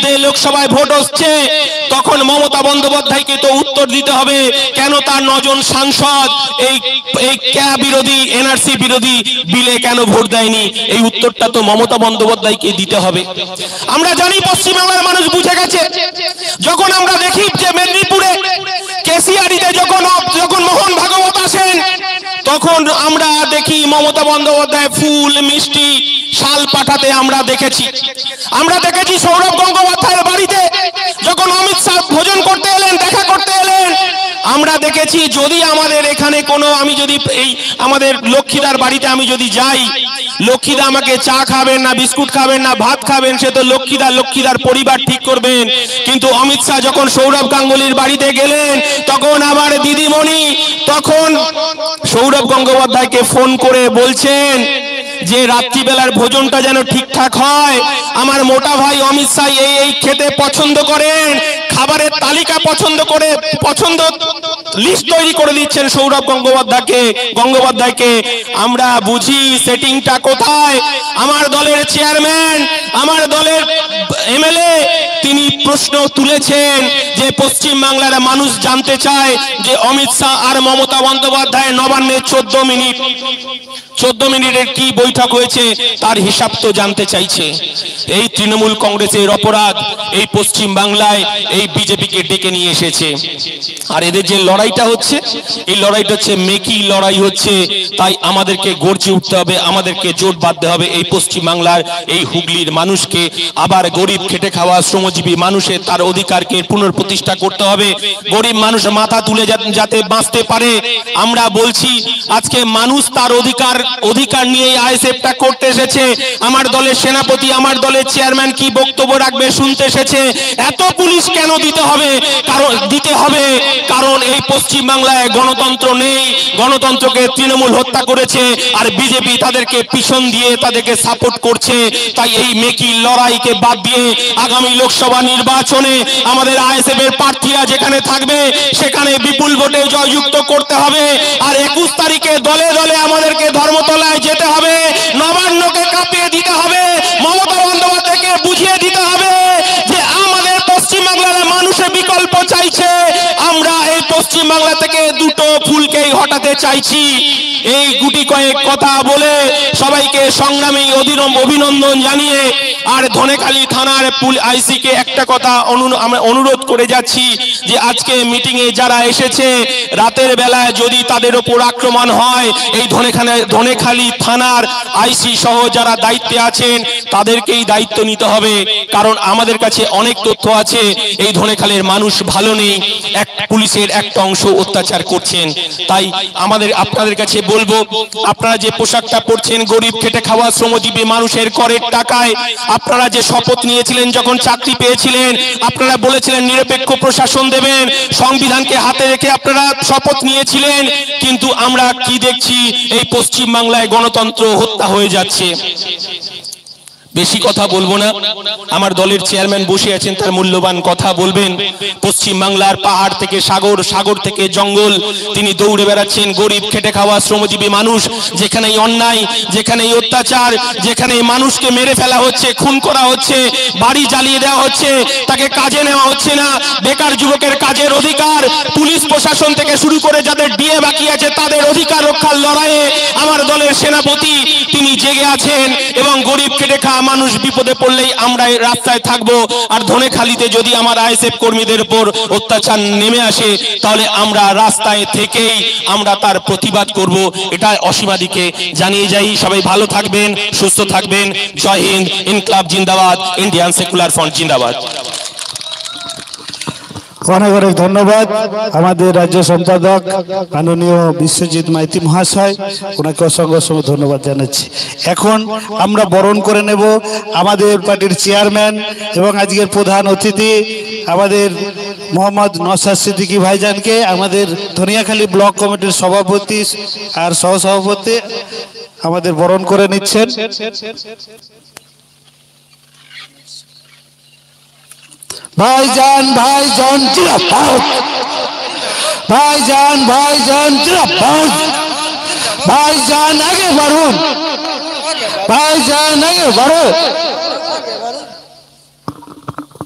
মধ্যে লোকসভায় ভোট হচ্ছে, তখন মমতা বন্দ্যোপাধ্যায়কে তো উত্তর দিতে হবে কেন তার 9 জন সাংসদ এই ক্যা বিরোধী এনআরসি বিরোধী বিলে কেন ভোট দেয়নি। এই উত্তরটা তো মমতা বন্দ্যোপাধ্যায়কে দিতে হবে। আমরা জানি পশ্চিমবাংলার মানুষ বুঝে গেছে। যখন আমরা দেখি যে মেদিনীপুরে কেসিআরিতে যখন মোহন ভাগবত আসেন, তখন আমরা দেখি মমতা বন্দ্যোপাধ্যায় ফুল মিষ্টি শাল পাঠাতে আমরা দেখেছি। আমরা দেখেছি সৌরভ গঙ্গোপাধ্যায়ের বাড়িতে যখন অমিত শাহ ভোজন করতে এলেন, দেখা করতে এলেন, আমরা দেখেছি। যদি আমাদের এখানে কোনো, আমি যদি এই আমাদের লক্ষ্মীদার বাড়িতে আমি যদি যাই, লক্ষ্মীদা আমাকে চা খাবেন না, বিস্কুট খাবেন না, ভাত খাবেন, সে তো লক্ষ্মীদার পরিবার ঠিক করবেন। কিন্তু অমিত শাহ যখন সৌরভ গাঙ্গুলির বাড়িতে গেলেন, তখন আমার দিদিমণি তখন সৌরভ গঙ্গোপাধ্যায়কে ফোন করে বলছেন যে রাত্রিবেলার ভোজনটা যেন ঠিকঠাক হয়। আমার মোটা ভাই অমিত শাহ এই খেতে পছন্দ করেন, খাবারের তালিকা পছন্দ লিস্ট তৈরি করে দিচ্ছেন সৌরভ গঙ্গোপাধ্যায়কে। আমরা বুঝি সেটিংটা কোথায়। আমার দলের চেয়ারম্যান, আমার দলের এমএলএ তিনি প্রশ্ন তুলেছেন যে পশ্চিম বাংলার মানুষ জানতে চায় যে অমিত শাহ আর মমতা বন্দ্যোপাধ্যায় নবান্নে 14 মিনিটের কি বৈঠক হয়েছে তার হিসাব তো জানতে চাইছে। এই তৃণমূল কংগ্রেসের অপরাধ এই পশ্চিম বাংলায় এই বিজেপিকে ডেকে নিয়ে এসেছে। আর এদের যে লড়াইটা হচ্ছে, এই লড়াইটা হচ্ছে মেকি লড়াই হচ্ছে। তাই আমাদেরকে গর্জে উঠতে হবে, আমাদেরকে জোট বাঁধতে হবে। এই পশ্চিম বাংলার এই হুগলির মানুষকে আবার গরিব খেটে খাওয়া শ্রমজীবী মানুষের তার অধিকারকে পুনঃপ্রতিষ্ঠা করতে হবে। গরিব মানুষ মাথা তুলে যাতে বাঁচতে পারে। আমরা বলছি আজকে মানুষ তার অধিকার নিয়ে আইএসএফটা করতে এসেছে। আমার দলের সেনাপতি, আমার দলের চেয়ারম্যান কি বক্তব্য রাখবে শুনতে এসেছে। এত পুলিশ কেন দিতে হবে? কারণ এই পশ্চিম বাংলায় গণতন্ত্র নেই। গণতন্ত্রকে তৃণমূল হত্যা করেছে, আর বিজেপি তাদেরকে পিছন দিয়ে তাদেরকে সাপোর্ট করছে। তাই এই মেকি লড়াইকে বাদ দিয়ে আগামী লোকসভা নির্বাচনে আমাদের আইএসএফ এর প্রার্থীরা যেখানে থাকবে সেখানে বিপুল ভোটে জয়যুক্ত করতে হবে। আর 21 তারিখে দলে দলে আমাদেরকে ধর্মতলায় যেতে হবে, নবান্নকে কাঁপিয়ে দিতে হবে, মমতা বন্দ্যোপাধ্যায়কে বুঝিয়ে দিতে হবে যে আমাদের পশ্চিমবাংলার মানুষের বিকল্প চাইছে। আমরা এই পশ্চিমবাংলা থেকে দুটো ফুলকেই হটাতে চাইছি। এই গুটি কয়েক কথা বলে সবাইকে সংগ্রামী অভিনন্দন জানিয়ে আর ধনেখালি থানার আইসি কে একটা কথা আমরা অনুরোধ করে যাচ্ছি যে আজকে মিটিং এ যারা এসেছে, রাতের বেলায় যদি তাদের উপর আক্রমণ হয়, এই ধনেখালি থানার আইসি সহ যারা দায়িত্বে আছেন তাদেরকেই দায়িত্ব নিতে হবে। কারণ আমাদের কাছে অনেক তথ্য আছে এই ধনেখালির মানুষ ভালো নেই, পুলিশের একটা অংশ অত্যাচার করছেন। তাই আপনাদের কাছে বলবো, আপনারা যে পোশাকটা পরছেন গরিব খেটে খাওয়া শ্রমজীবী মানুষের করের টাকায়, আপনারা যে শপথ নিয়েছিলেন যখন চাকরি পেয়েছিলেন, আপনারা বলেছিলেন নিরপেক্ষ প্রশাসন দেবেন, সংবিধানকে হাতে রেখে আপনারা শপথ নিয়েছিলেন। কিন্তু আমরা কি দেখছি, এই পশ্চিম বাংলায় গণতন্ত্র হত্যা হয়ে যাচ্ছে। বেশি কথা বলবো না, আমার দলের চেয়ারম্যান বসে আছেন, তার মূল্যবান কথা বলবেন। পশ্চিম বাংলার পাহাড় থেকে সাগর, সাগর থেকে জঙ্গল তিনি দৌড়ে বেড়াচ্ছেন। গরিব খেটে খাওয়া শ্রমজীবী মানুষ, যেখানেই অন্যায়, যেখানেই অত্যাচার, যেখানেই মানুষকে মেরে ফেলা হচ্ছে, খুন করা হচ্ছে, বাড়ি জ্বালিয়ে দেওয়া হচ্ছে, তাকে কাজে নেওয়া হচ্ছে না, বেকার যুবকের কাজের অধিকার, পুলিশ প্রশাসন থেকে শুরু করে যাদের ডিএ বাকি আছে তাদের অধিকার রক্ষার লড়াইয়ে আমার দলের সেনাপতি তিনি জেগে আছেন। এবং গরিব খেটে খাওয়া মানুষ বিপদে পড়লেই আমরা রাস্তায় থাকবো। আর ধনেখালিতে যদি আমার আইএসএফ কর্মীদের উপর অত্যাচার নেমে আসে, তাহলে আমরা রাস্তায় থেকেই আমরা তার প্রতিবাদ করব। এটা অসীমাদিকে জানিয়ে যাই। সবাই ভালো থাকবেন, সুস্থ থাকবেন। জয় হিন্দ, ইনকলাব জিন্দাবাদ, ইন্ডিয়ান সেকুলার ফ্রন্ট জিন্দাবাদ। অনেক অনেক ধন্যবাদ আমাদের রাজ্য সম্পাদক মাননীয় বিশ্বজিৎ মাইতি মহাশয়, ওনাকে অসংখ্য অসংখ্য ধন্যবাদ জানাচ্ছি। এখন আমরা বরণ করে নেব আমাদের পার্টির চেয়ারম্যান এবং আজকের প্রধান অতিথি আমাদের মোহাম্মদ নওশাদ সিদ্দিকী ভাইজানকে, আমাদের ধনিয়াখালী ব্লক কমিটির সভাপতি আর সহসভাপতি আমাদের বরণ করে নিচ্ছেন। ভাইজান ভাইজান জিন্দাবাদ, ভাইজান ভাইজান জিন্দাবাদ, ভাইজান আগে বাড়ুন, ভাইজান আগে বাড়ুন।